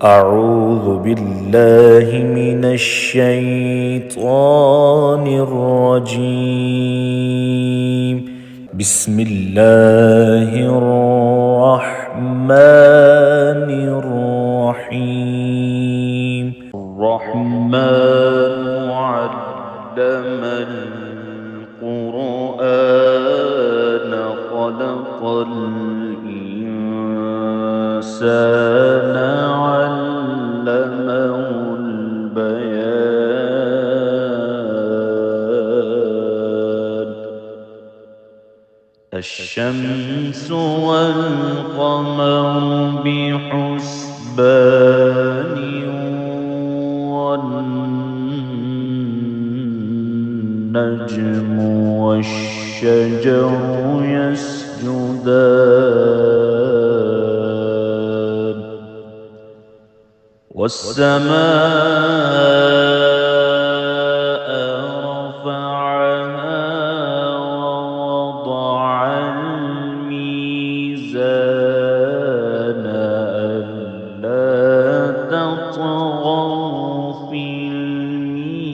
أعوذ بالله من الشيطان الرجيم. بسم الله الرحمن الرحيم. الرحمن علم القرآن خلق الإنسان علمه البيان. الشمس والقمر بحسبان والنجم والشجر يسجدان والسماء رفعها ووضع الميزان ألا تطغوا في الميزان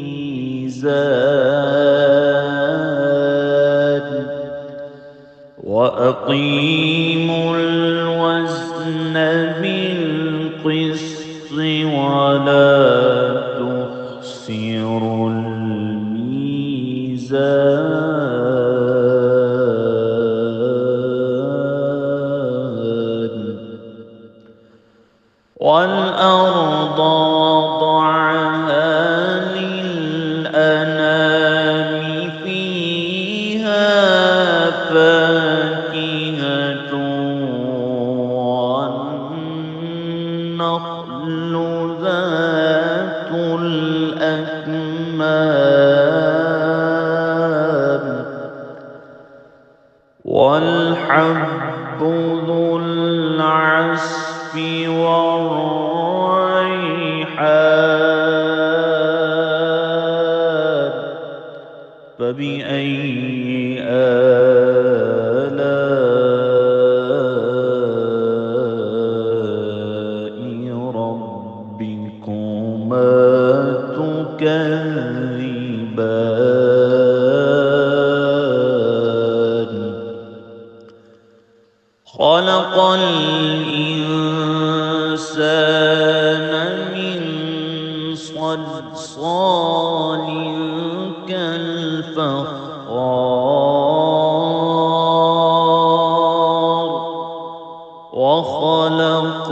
وأقيموا الوزن بالقسط ولا تخسروا الميزان. والأرض وضعها للأنام فيها فاكهة والنخل ذات الأكمام والحب ذو العصف والريحان. فبأي آلاء ربكما تكذبان. خلق الإنسان من صلصال كالفخار وخلق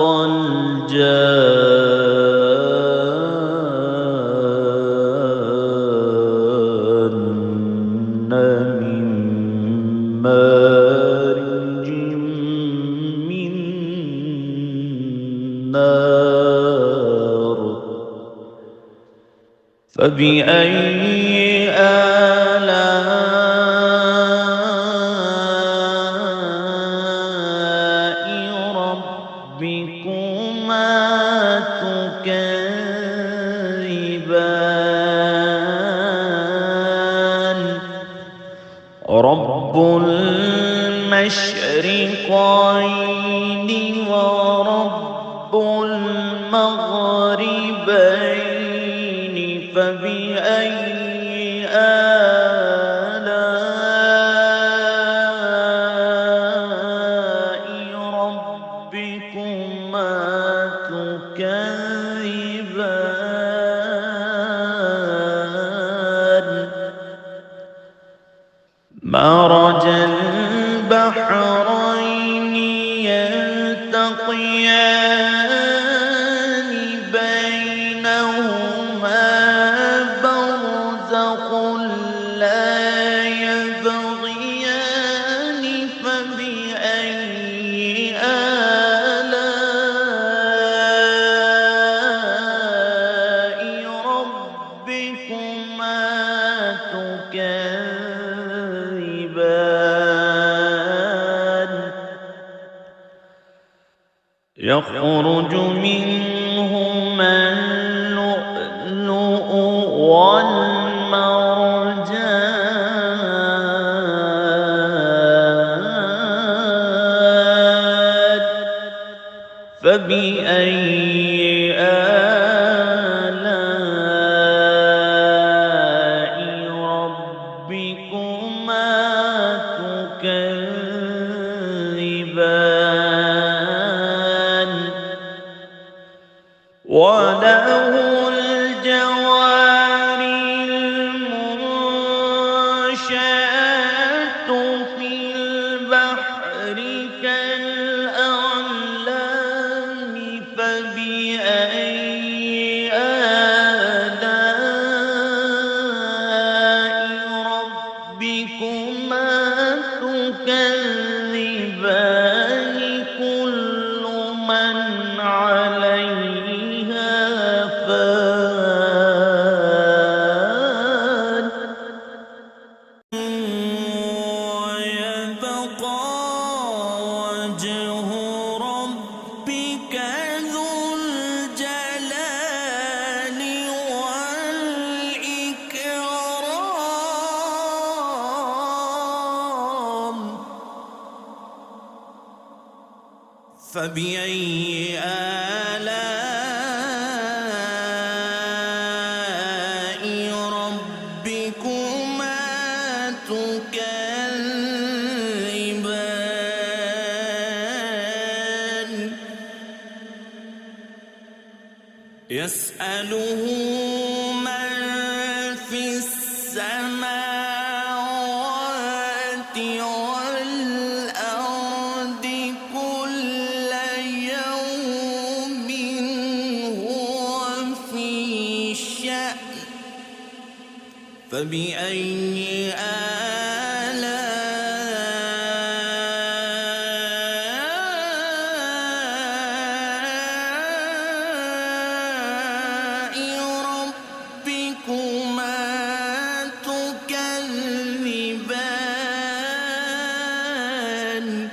الجان من مارج من نار. فبأي آلاء ربكما تكذبان. رب المشرقين ورب المغربين. فبأي آلاء ربكما تكذبان. مرج البحرين يلتقيان بينهما برزخ لا يبغيان. فبأي آلاء ربكما تكذبان. يخرج منهما اللؤلؤ والمرجان. فبأي وله الجوار المنشآت في البحر كالأعلام فبأي آلاء ربكما تكذبان كل من عليها فان ويبقى وجه ربك ذو الجلال والإكرام فبأي آلاء ربكما تكذبان يسأله من في السماوات والأرض كل يوم هو في شأن فبأي آلاء ربكما تكذبان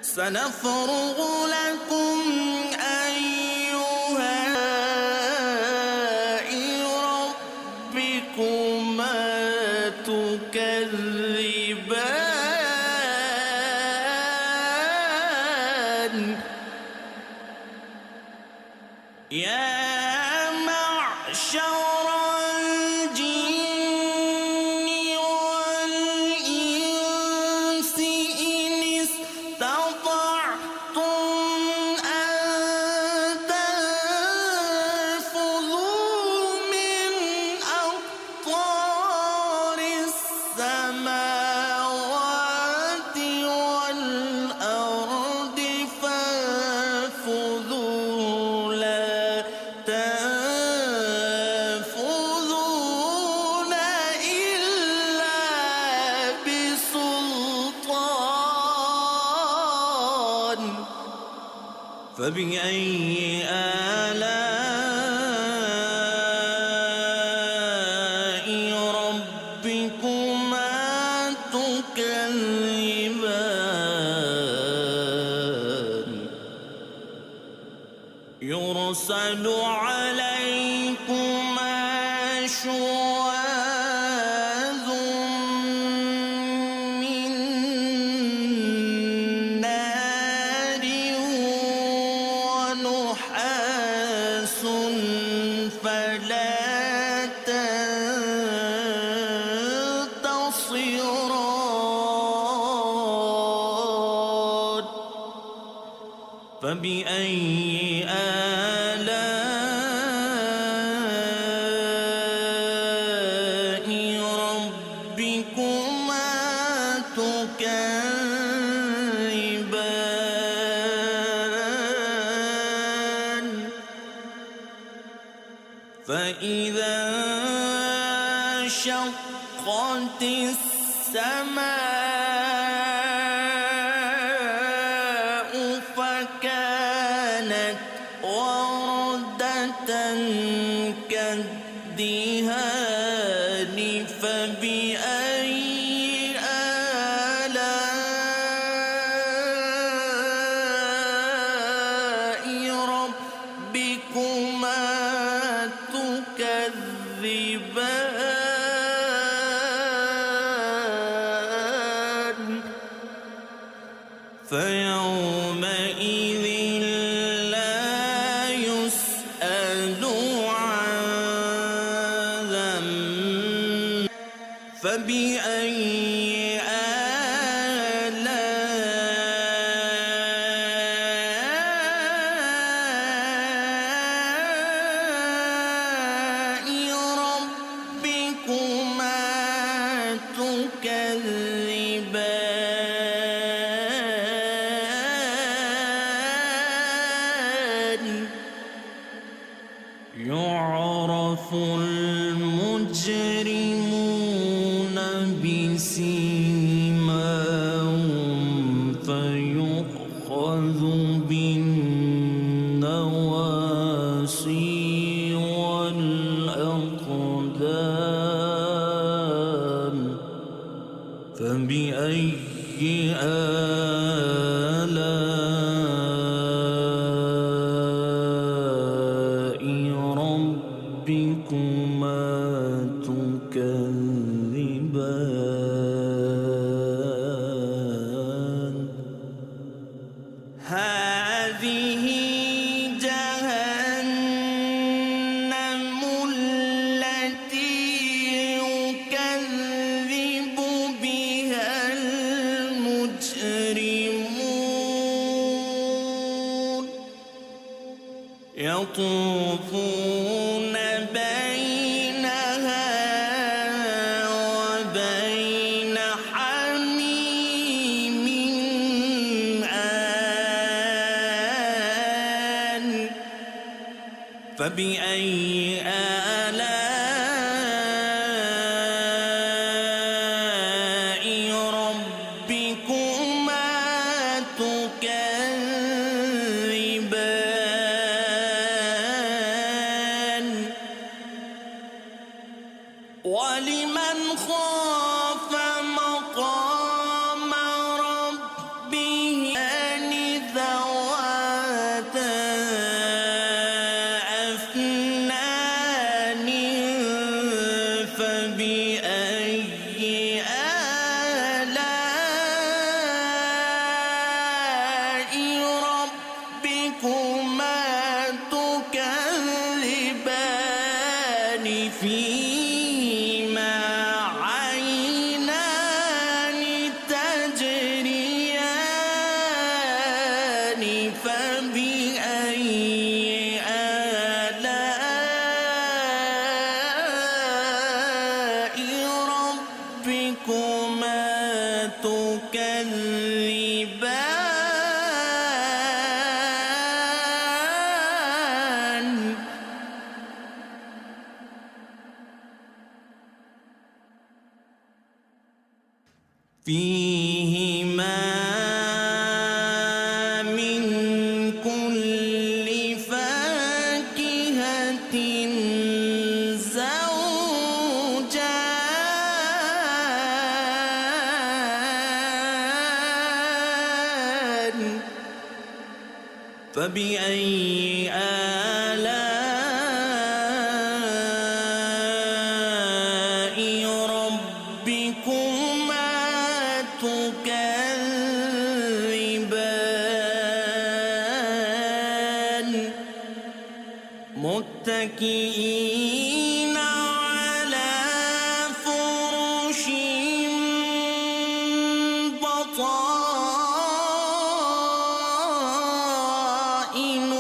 سنفرغ لكم أيها ربكما تكذبان يا معشر الجن والإنس إن استطعتم أن تنفذوا من أقطار السماوات والأرض فانفذوا لا تنفذون إلا بسلطان فبأي آلاء ربكما تكذبان يرسل عليكما شواظ من نار ونحاس فلا تنتصران فبأي آلاء ربكما تكذبان فإذا انشقت السماء فكانت وردة كالدهان فبأي آلاء ربكما تكذبان فيومئذ لا يسأل عن ذنب فبأي آلاء يعرف المجرمون بسيماهم فيؤخذ بالنواصي والأقدام فبأي آلاء ربكما تكذبان هذه جهنم التي يكذب بها المجرمون يطوفون بينها وبين حميم آن فبأي آلاء ربكما تكذبان ولمن خاف مقام ربه ذواتا أفنان فبأي آلاء ربكما تكذبان فيهما عينان تجريان فبأي آلاء ربكما تكذبان فيهما من كل فاكهة زوجان فبأي آلاء ربكما تكذبان متكئين على فرش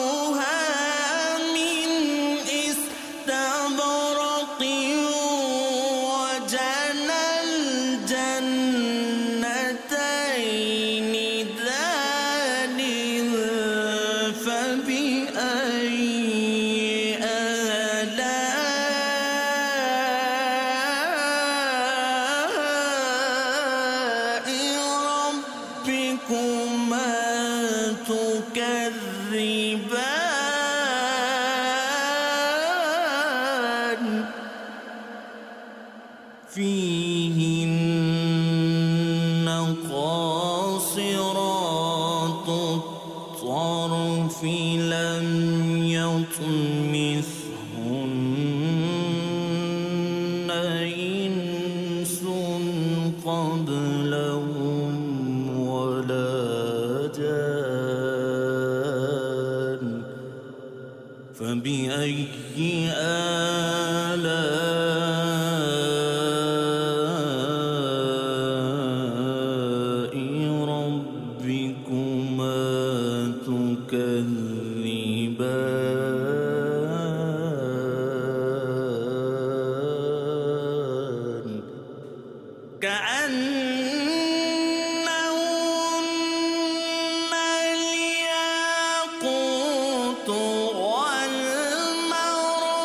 بطائنها من استبرق وجنى الجنتين دان فبأي آلاء ربكما تكذبان فيهن قاصرات الطرف لم يطمثهن إنس قبلهم ولا جان فبأي آلاء ربكما تكذبان كأنهن الياقوت والمرجان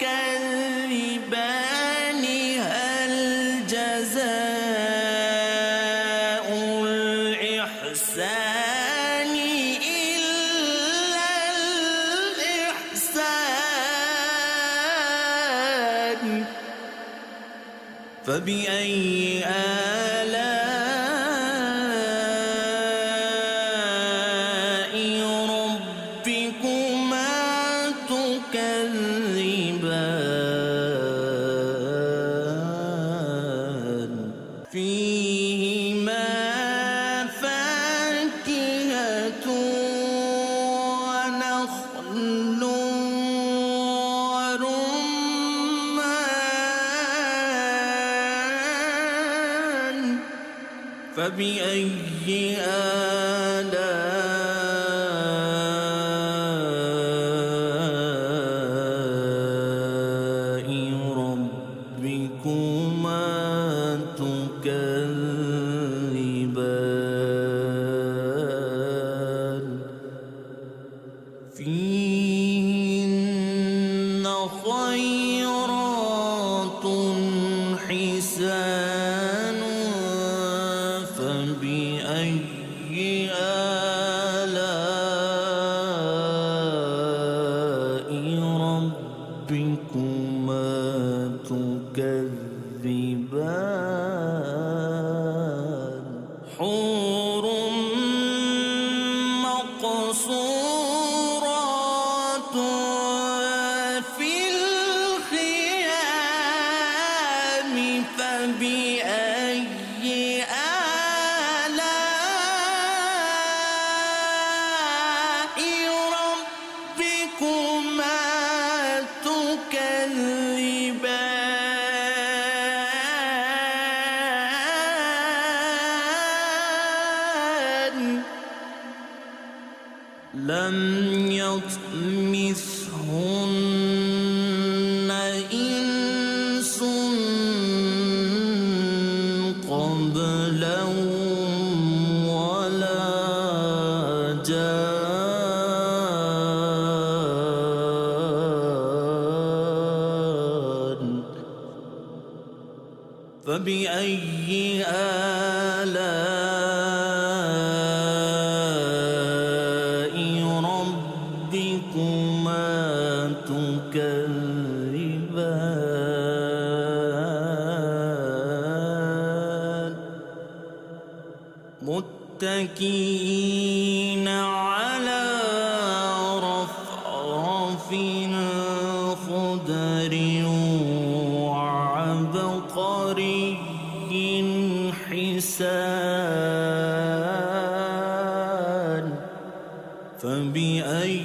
تكذبان هل جزاء الإحسان إلا الإحسان فبأي آلاء ربكما تكذبان فيهما فاكهة ونخل ورمان فبأي آلاء ربكما تكذبان فيهن خيرات حسان فبأي آلاء ربكما تكذبان حور مقصورات في الخيام فبأي آلاء ربكما تكذبان لم يطمثهن إنس قبلهم ولا جان فبأي آلاء ربكما تكذبان متكئين على رفرف خضر وعبقري حسان فبأي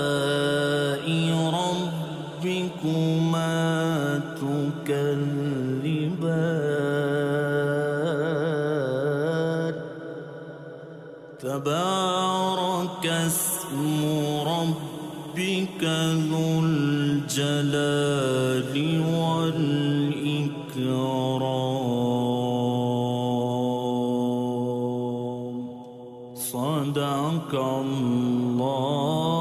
آلاء ربكما تكذبان تبارك اسم ربك ذو الجلال والإكرام صدق الله